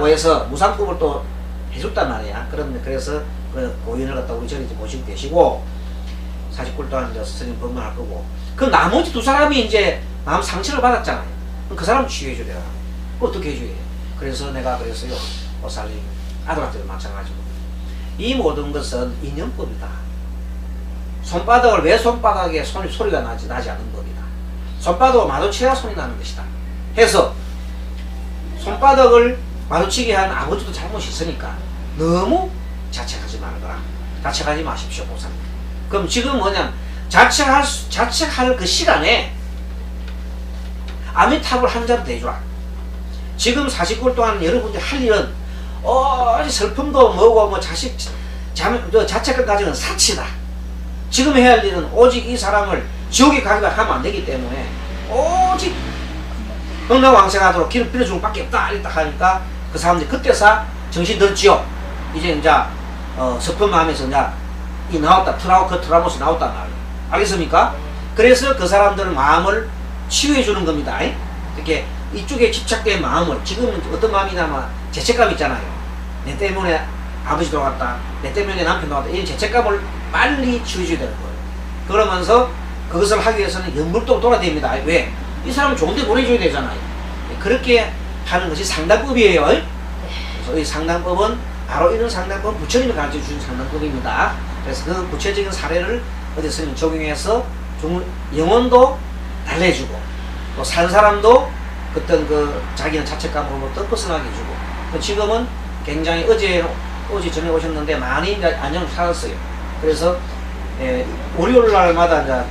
해서 무상급을 또 해줬단 말이야. 그래서 그 고인을 갖다 우리 전에 모시고 계시고 40굴 동안 이제 스님 법문할 거고, 그 나머지 두 사람이 이제 마음 상처를 받았잖아요. 그럼 그 사람 치유해줘야 돼. 어떻게 해줘야 돼? 그래서 내가 그랬어요. 보살님 아들한테도 마찬가지고 이 모든 것은 인연법이다. 손바닥을 왜 손바닥에 소리가 나지 않는 법이다. 손바닥을 마주쳐야 손이 나는 것이다. 해서 손바닥을 마주치게 한 아버지도 잘못이 있으니까 너무 자책하지 말거라. 자책하지 마십시오, 보살님. 그럼 지금 뭐냐, 자책할 그 시간에 아미타불 한 자루 대줘라. 지금 40굴 동안 여러분들이 할 일은 슬픔도 뭐고 뭐 자책할 가정은 사치다. 지금 해야 할 일은 오직 이 사람을 지옥에 가게 하면 안 되기 때문에 오직 흥락왕생하도록 길을 빌어주는 밖에 없다 이랬다 하니까 그 사람들이 그때서 정신 들었지요. 이제 슬픈 마음에서 이 나왔다, 트라우마스 나왔단 말이에요. 알겠습니까? 그래서 그 사람들 마음을 치유해 주는 겁니다. 이렇게 이쪽에 집착된 마음을, 지금은 어떤 마음이냐면 죄책감 있잖아요. 내 때문에 아버지 돌아갔다, 내 때문에 남편 돌아갔다, 이런 죄책감을 빨리 치유해 줘야 되는 거예요. 그러면서 그것을 하기 위해서는 연불도 돌아야 됩니다. 왜? 이 사람을 좋은 데 보내줘야 되잖아요. 그렇게 하는 것이 상담법이에요. 그래서 이 상담법은 바로 이런 상담법은 부처님이 가르쳐 주신 상담법입니다. 그래서 그 구체적인 사례를 어디 스님 적용해서 영혼도 달래주고 또 산 사람도 어떤 자기는 자책감으로부터 벗어나게 해주고, 지금은 굉장히 어제 전에 오셨는데 많이 이제 안녕 살았어요. 그래서 월요일 날마다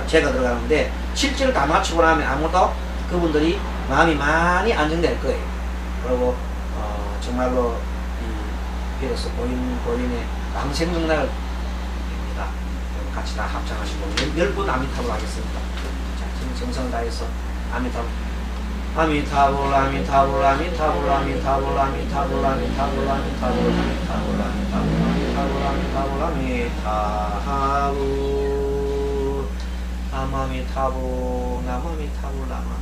제가 들어가는데 실제로 다 마치고 나면 아무도 그분들이 마음이 많이 안정될 거예요. 그리고 정말로 비로소 본인의 왕생정락을 봅니다. 같이 다 합창하시고 10분 아미타불 하겠습니다. 자, 지금 정성을 다해서 아미타불, 아미타불, 아미타불, 아미타불, 아미타불, 아미타불, 아미타불, 아미타불, 아미타불, 아미타불, 아미타불, 아미타불, 나마미타불, 나마미타불, 나마.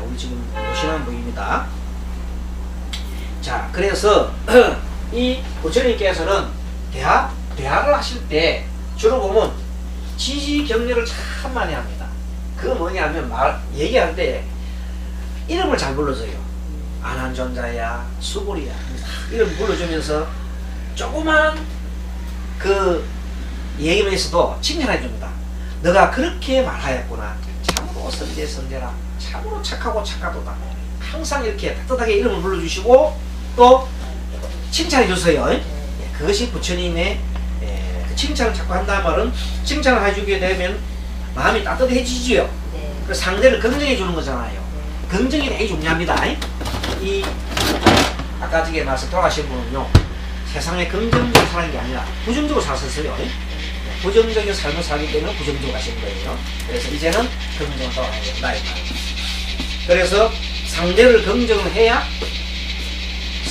우리 지금 신앙 보입니다. 자, 그래서 이 부처님께서는 대화를 하실 때 주로 보면 지지경례를 참 많이 합니다. 그거 뭐냐면 얘기할 때 이름을 잘 불러줘요. 안한존자야, 수불이야, 이름 불러주면서 조그만 얘기만 있어도 칭찬해 줍니다. 너가 그렇게 말하였구나. 참으로 선제라. 참으로 착하고 착하도다. 항상 이렇게 따뜻하게 이름을 불러주시고 또 칭찬해 주세요. 그것이 부처님의 그 칭찬을 자꾸 한다는 말은, 칭찬을 해주게 되면 마음이 따뜻해지지요. 그 상대를 긍정해 주는 거잖아요. 긍정이 되게 중요합니다. 아까 저기 말씀 돌아가신 분은요, 세상에 긍정적으로 사는 게 아니라 부정적으로 사셨어요. 부정적인 삶을 살기 때문에 부정적으로 가신 거예요. 그래서 이제는 긍정을 떠나야 된다. 그래서 상대를 긍정을 해야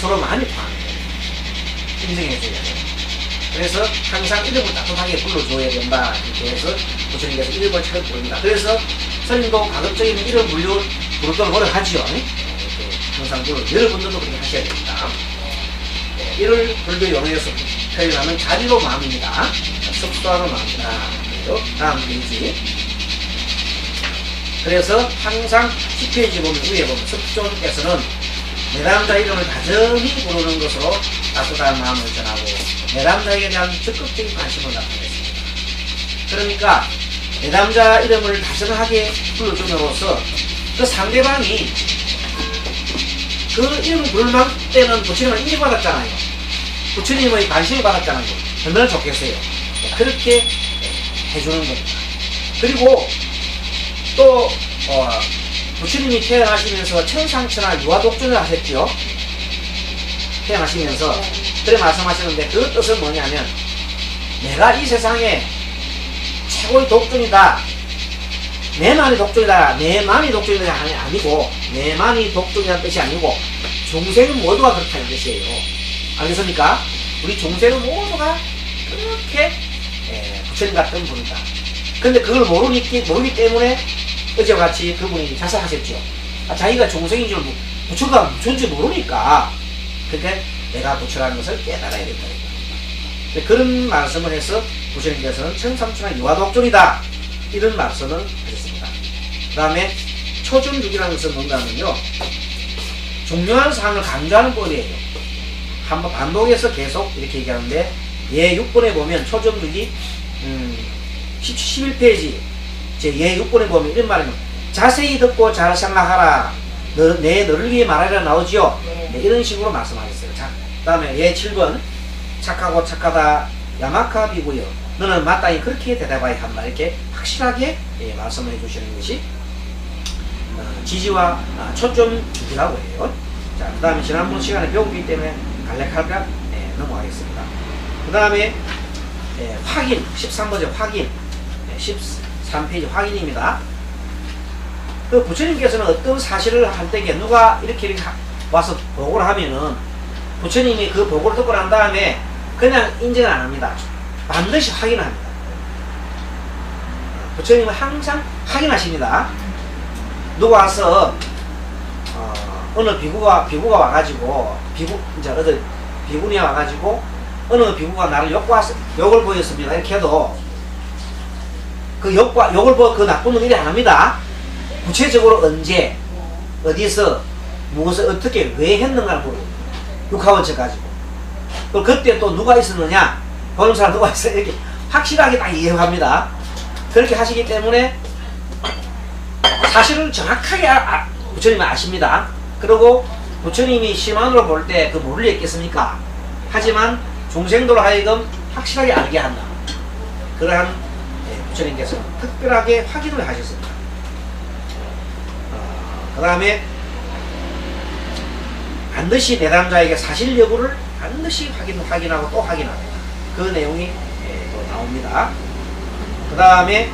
서로 마음이 통하는 거예요. 인정해줘야 돼요. 그래서 항상 이름을 따뜻하게 불러줘야 된다. 이렇게 해서 부처님께서 이름을 잘 부릅니다. 그래서 스님도 가급적이면 이름 부르도록 노력하지요. 이렇게 항상 여러분들도 그렇게 하셔야 됩니다. 이를 불교 용어에서 표현하면 자비로 마음입니다. 습도하는 마음이다. 다음 페이지. 그래서 항상 10페이지 보면 위에 보면 습존에서는 내담자 이름을 다정히 부르는 것으로 따뜻한 마음을 전하고 내담자에게 대한 적극적인 관심을 나타냈습니다. 그러니까 내담자 이름을 다정하게 불러줌으로써 그 상대방이 그 이름을 부를 때는 부처님을 인정받았잖아요. 부처님의 관심을 받았잖아요. 얼마나 좋겠어요. 그렇게 해주는 겁니다. 그리고 또 부처님이 태어나시면서 천상천하 유아독존을 하셨죠. 태어나시면서 그래 말씀하시는데 그 뜻은 뭐냐면 내가 이 세상에 최고의 독존이다, 내만이 독존이다, 내만이 독존이다 아니고 내만이 독존이라는 뜻이 아니고 중생은 모두가 그렇다는 뜻이에요. 알겠습니까? 우리 중생은 모두가 그렇게 부처님 같은 분이다. 근데 그걸 모르기 때문에 어제와 같이 그분이 자살하셨죠. 자기가 종생인 줄 부처가 무슨지 모르니까 그렇게 내가 부처라는 것을 깨달아야 된다. 그런 말씀을 해서 부처님께서는 천삼천하 유화독존이다 이런 말씀을 하셨습니다. 그 다음에 초준득이라는 것은 뭔가면요, 중요한 사항을 강조하는 법이에요. 한번 반복해서 계속 이렇게 얘기하는데, 예 6번에 보면 초준득이 11페이지 제 6번에 보면 이런 말입니다. 자세히 듣고 잘 생각하라. 너를 위해 말하리라 나오지요. 네, 이런 식으로 말씀하셨어요. 자, 그 다음에 예 7번 착하고 착하다 야마카 비고요. 너는 마땅히 그렇게 대답해야 한다. 이렇게 확실하게 말씀해 주시는 것이 지지와 초점주기라고 해요. 자, 그 다음에 지난번 시간에 배웠기 때문에 간략하게 넘어가겠습니다. 그 다음에 확인 13번째 확인 13페이지 확인입니다. 그 부처님께서는 어떤 사실을 할 때에 누가 이렇게 와서 보고를 하면은 부처님이 그 보고를 듣고 난 다음에 그냥 인정을 안 합니다. 반드시 확인합니다. 부처님은 항상 확인하십니다. 누가 와서 어느 비구가 와가지고 어느 비구니 와가지고 어느 비구가 나를 욕을 보였습니다. 이렇게 해도 그 욕을 그 나쁜 놈 일이 안 합니다. 구체적으로 언제 어디서 무엇을 어떻게 왜 했는가를 모르고 욕하원 척 가지고 그때 또 누가 있었느냐 보는 사람 누가 있어 이렇게 확실하게 딱 이해합니다. 그렇게 하시기 때문에 사실을 정확하게 부처님은 아십니다. 그리고 부처님이 심한으로 볼 때 그 모를 리 있겠습니까? 하지만 중생도로 하여금 확실하게 알게 한다. 그러한 부처님께서 특별하게 확인을 하셨습니다. 그 다음에 반드시 내담자에게 사실 여부를 반드시 확인하고 또 확인합니다. 그 내용이 또 나옵니다. 그 다음에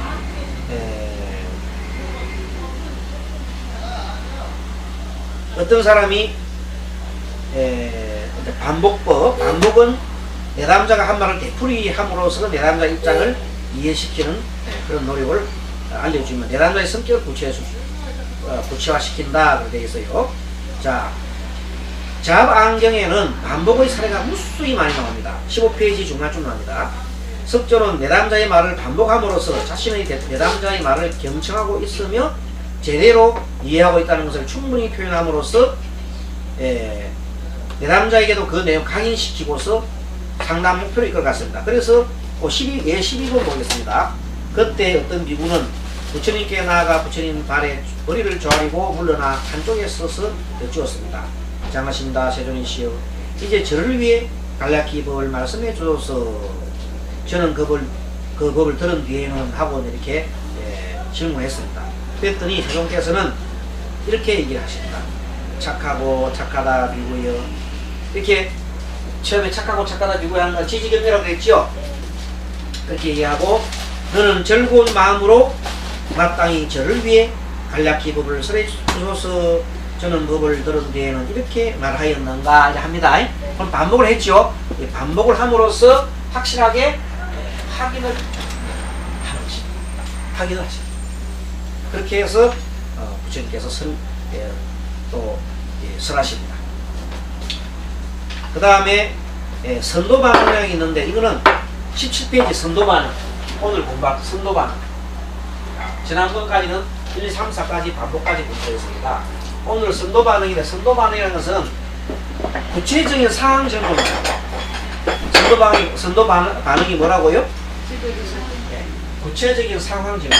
어떤 사람이 반복은 내담자가 한 말을 되풀이함으로써 내담자 입장을 이해시키는 그런 노력을 알려주면 내담자의 성격을 구체화시킨다 그렇게 되어 있어요. 자, 잡안경에는 반복의 사례가 무수히 많이 나옵니다. 15페이지 중간쯤 나옵니다. 석조는 내담자의 말을 반복함으로써 자신의 내담자의 말을 경청하고 있으며 제대로 이해하고 있다는 것을 충분히 표현함으로써 내담자에게도 그 내용 각인시키고서 상담 목표를 이끌어갔습니다. 그래서 예 12번 보겠습니다. 그때 어떤 비구는 부처님께 나아가 부처님 발에 머리를 조아리고 물러나 한쪽에 서서 여쭈었습니다. 장하신다 세존이시여, 이제 저를 위해 간략히 법을 말씀해 주소서. 저는 그 법을 들은 뒤에는 하고 이렇게 질문했습니다. 그랬더니 세존께서는 이렇게 얘기를 하십니다. 착하고 착하다 비구여. 이렇게 처음에 착하고 착하다 비구여 하는 건 지지경이라고 했죠. 그렇게 얘기하고 너는 즐거운 마음으로 마땅히 저를 위해 간략히 법을 설해 주소서. 저는 법을 들은 뒤에는 이렇게 말하였는가 합니다. 그럼 반복을 했죠. 반복을 함으로써 확실하게 확인을 하는 것입니다. 확인을 하십니다. 그렇게 해서 부처님께서 또 설하십니다. 그 다음에 선도 반응이 있는데 이거는 17페이지 선도 반응. 오늘 공부할 선도 반응. 지난번까지는 1, 2, 3, 4까지 반복까지 공부했습니다. 오늘 선도 반응인데 선도 반응이라는 것은 구체적인 상황 질문입니다. 선도 반응이 뭐라고요? 네, 구체적인 상황 질문.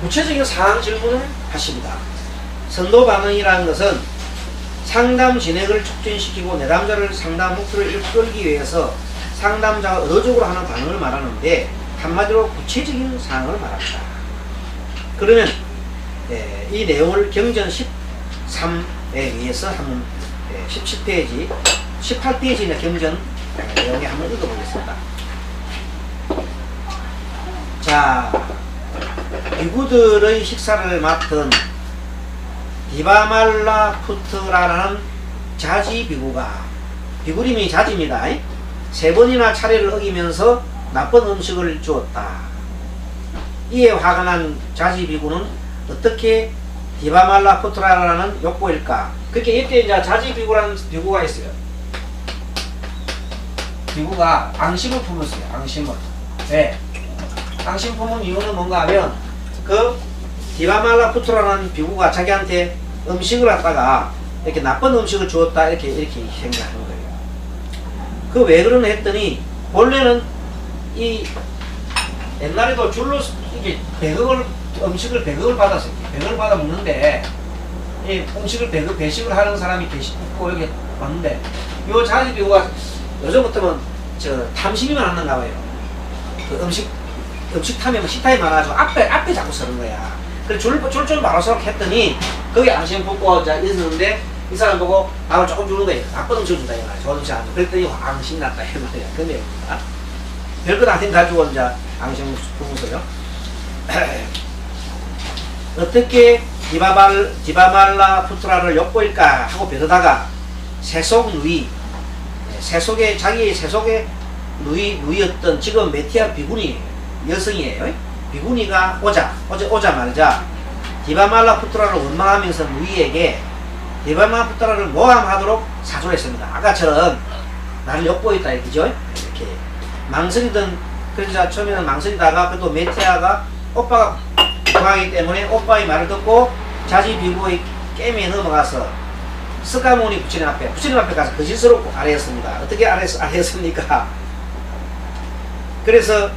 구체적인 상황 질문을 하십니다. 선도 반응이라는 것은 상담 진행을 촉진시키고 내담자를 상담 목표를 이끌기 위해서 상담자가 의도적으로 하는 반응을 말하는데 한마디로 구체적인 사항을 말합니다. 그러면 이 내용을 경전 13에 의해서 한번 17페이지 18페이지의 경전 내용에 한번 읽어보겠습니다. 자, 비구들의 식사를 맡은 디바말라 푸트라는 자지 비구가 비구림이 자지입니다. 세 번이나 차례를 어기면서 나쁜 음식을 주었다. 이에 화가 난 자지 비구는 어떻게 디바말라푸트라라는 욕보일까? 그렇게 이때 이제 자지 비구라는 비구가 있어요. 비구가 앙심을 품었어요. 앙심을. 왜? 앙심 품은 이유는 뭔가 하면 그 디바말라푸트라는 비구가 자기한테 음식을 갖다가 이렇게 나쁜 음식을 주었다 이렇게 생각하는 거예요. 그 왜 그러나 했더니 원래는 이 옛날에도 줄로 이게 음식을 배급을 받았어요. 배급을 받아 먹는데 이 음식을 배식을 하는 사람이 있고 여기 왔는데 요 자지 비구가 요즘부터는 탐심이 많았는가 봐요. 그 음식 탐이 식탐이 많아가지고 앞에 자꾸 서는 거야. 그래서 줄줄 말아서 했더니 거기 앙심 붙고 있었는데 이 사람 보고 밥을 조금 주는 거예요. 나쁜 음식 준다 이거야. 좋은 음식 안 줘. 그랬더니 앙심 났다 이 말이야. 그 내용입니다. 별것 아닌 가지고 이제 앙심 품었어요. 어떻게 디바말라푸트라를 욕보일까 하고 벼르다가 세속 누이 자기의 세속의 누이였던 지금 메티아 비구니 여성이에요. 비구니가 오자마자 디바말라푸트라를 원망하면서 누이에게 디바말라푸트라를 모함하도록 사주했습니다. 아까처럼 나를 욕보였다 이거죠. 이렇게 망설이던 그러자 처음에는 망설이다가 그래도 메티아가 오빠가 좋아하기 때문에 오빠의 말을 듣고 자지 비구의 게임에 넘어가서 스가모니 부처님 앞에 가서 거짓스럽고 아뢰었습니다. 어떻게 아뢰었습니까? 그래서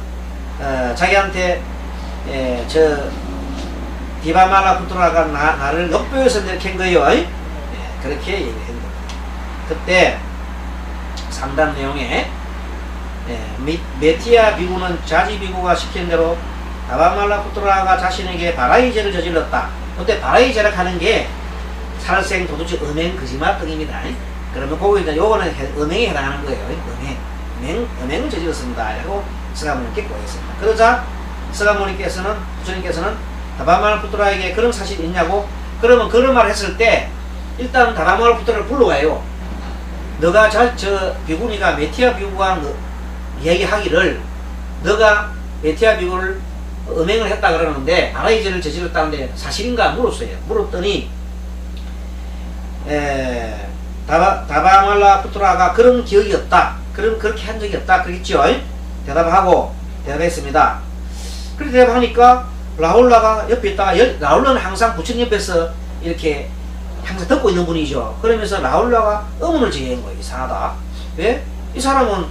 자기한테 저 디바말라푸트라가 나를 욕보여서 내킨 거예요. 그렇게 얘기를 했는 겁니다. 그때 상담 내용에 메티아 비구는 자지 비구가 시킨 대로 디바말라푸트라가 자신에게 바라이제를 저질렀다. 그때 바라이제를 하는 게 살생 도둑질 음행 거짓말 등입니다. 그러면 거기다 요거는 음행에 해당하는 거예요. 음행을 저질렀습니다. 하고 스가모니께 고했습니다. 그러자 스가모니께서는 부처님께서는 디바말라푸트라에게 그런 사실이 있냐고 그러면 그런 말을 했을 때 일단 디바말라푸트라를 불러와요. 너가 저 비구니가 메티아 비구가 얘기하기를 너가 메티아 비구를 음행을 했다 그러는데 바라이제를 저질렀다는데 사실인가 물었어요. 물었더니 디바말라푸트라가 그런 기억이 없다. 그렇게 한 적이 없다. 그러겠죠. 대답했습니다. 그렇게 대답하니까 라울라가 옆에 있다가 라울라는 항상 부처님 옆에서 이렇게 항상 듣고 있는 분이죠. 그러면서 라울라가 의문을 제기한 거예요. 이상하다. 왜? 이 사람은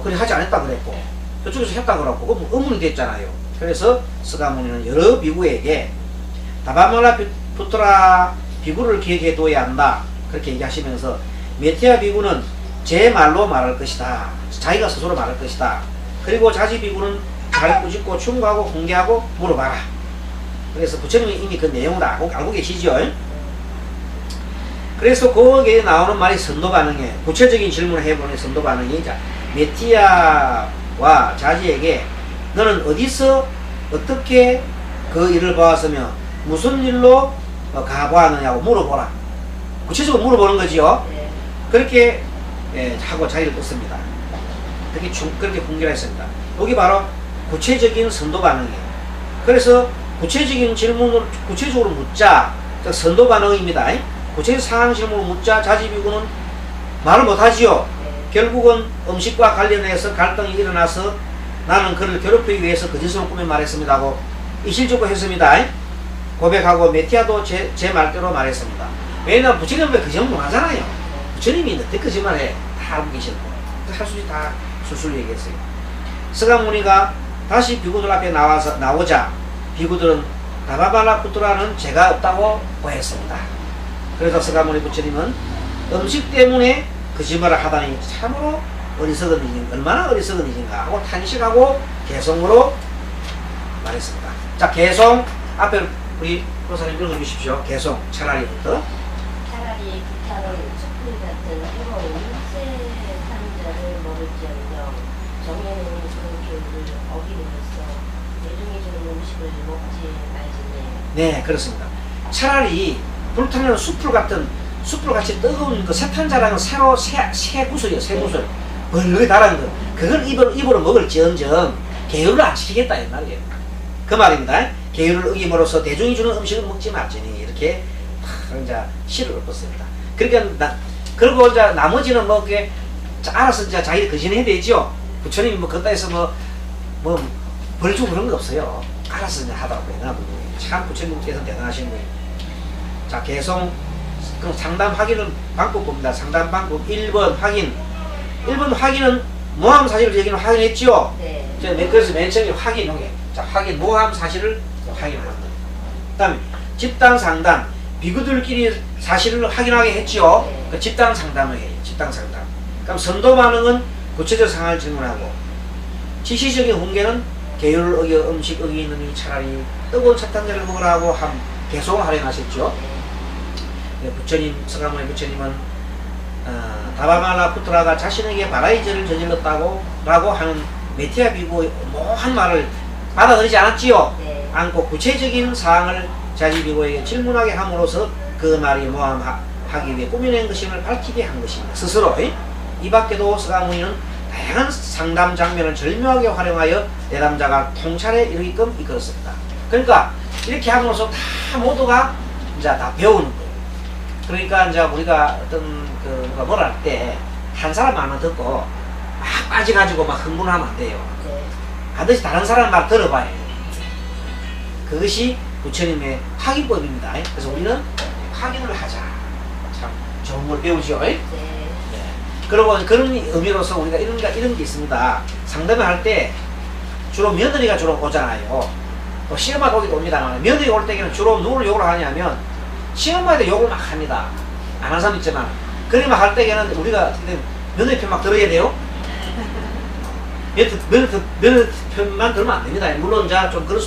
그래 하지 않았다 그랬고 저쪽에서 했다 그랬고 의문이 됐잖아요. 그래서 스가모니는 여러 비구에게 디바말라푸트라 비구를 기억해 둬야 한다. 그렇게 얘기하시면서 메티아 비구는 제 말로 말할 것이다. 자기가 스스로 말할 것이다. 그리고 자지 비구는 잘 꾸짖고 충고하고 공개하고 물어봐라. 그래서 부처님이 이미 그 내용을 알고 계시죠. 그래서 거기에 나오는 말이 선도 반응이에요. 구체적인 질문을 해보는 선도 반응이 메티아와 자지에게 너는 어디서 어떻게 그 일을 보았으며 무슨 일로 가보았느냐고 물어보라. 구체적으로 물어보는 거지요. 그렇게 하고 자기를 떴습니다. 그렇게 공개했습니다. 여기 바로 구체적인 선도 반응이에요. 그래서 구체적인 질문을 구체적으로 묻자 선도 반응입니다. 구체적 상황 질문을 묻자 자지 비구는 말을 못하지요. 결국은 음식과 관련해서 갈등이 일어나서 나는 그를 괴롭히기 위해서 거짓으로 꾸며 말했습니다 하고 이실적으로 했습니다. 고백하고 메티아도 제 말대로 말했습니다. 왜냐면 부처님은 거짓말 못하잖아요. 부처님이 어떻게 거짓말해. 다 알고 계시고 할 수 있지 다 술술 얘기했어요. 스가모니가 다시 비구들 앞에 나오자 비구들은 디바말라푸트라는 죄가 없다고 고했습니다. 그래서 스가모니 부처님은 음식 때문에 거짓말을 하다니 참으로 어리석은 일인가, 얼마나 어리석은 일인가 하고 탄식하고 개성으로 말했습니다. 자, 개성 앞에 우리 교사님 읽어주십시오. 개성 차라리부터. 차라리 기타는 촛불 같은 해로운 세상자를 모를지언정 정의는 그런 교육을 어기로써 대중이 주는 음식을 먹지 말지네. 네, 그렇습니다. 차라리 불타는 숯불 같은 숯불 같이 뜨거운 그 세탄자랑은 새로 새 구슬이요, 새 구슬. 벌겋게 달아는 거. 그걸 입으로 먹을지언정 계율을 안 지키겠다 옛날에. 그 말입니다. 계율을 어김으로써 대중이 주는 음식을 먹지 말지니 이렇게 이제 시를 읊었습니다. 그러니까 그리고 이제 나머지는 뭐 그게 알아서 이제 자기 거진해야 되죠. 부처님이 뭐 그따 해서 뭐 벌주고 그런 거 없어요. 알아서 이제 하더라고요. 참 부처님께서 대단하신 분이에요. 자, 계속 그럼 상담 확인은 방법 봅니다. 상담 방법 1번 확인. 1번 확인은 모함 사실을 여기는 확인했죠. 네. 그래서 맨 처음에 확인 요게. 자, 확인 모함 사실을 확인하는 거예요. 그다음에 집단 상담. 비구들끼리 사실을 확인하게 했죠. 네. 그 집단 상담을 해요. 집단 상담. 그럼 선도 반응은 구체적 상황을 질문하고, 지시적인 훈계는 계율을 어겨 음식 어기느니 차라리 뜨거운 차탄제를 먹으라고 계속 활용하셨죠. 네. 부처님, 서가모니 부처님은 다바말라 푸트라가 자신에게 바라이제를 저질렀다고 라고 하는 메티아 비구의 모한 말을 받아들이지 않았지요. 네. 않고 구체적인 사항을 자기 비구에게 질문하게 함으로써 그 말이 모함하기 위해 꾸며낸 것임을 밝히게 한 것입니다. 스스로. 이 밖에도 서가모니는 다양한 상담 장면을 절묘하게 활용하여 내담자가 통찰에 이르게끔 이끌었습니다. 그러니까 이렇게 함으로써 다 모두가 이제 다 배우는 거예요. 그러니까 이제 우리가 어떤 뭘 할 때 한 사람 말만 듣고 막 빠져가지고 막 흥분하면 안 돼요. 네. 반드시 다른 사람 말 들어봐야 해요. 그것이 부처님의 확인법입니다. 그래서 우리는 확인을 하자. 참 좋은 걸 배우죠. 네. 그리고 그런 의미로서 우리가 이런 게 있습니다. 상담을 할 때 주로 며느리가 주로 오잖아요. 또 시엄마도 오기도 옵니다만, 며느리 올 때에는 주로 누구를 욕을 하냐면 시엄마한테 욕을 막 합니다. 안 한 사람 있지만, 그렇게 막 할 때에는 우리가 며느리 편 막 들어야 돼요. 며느리 편만 들으면 안 됩니다. 물론 좀 그럴 수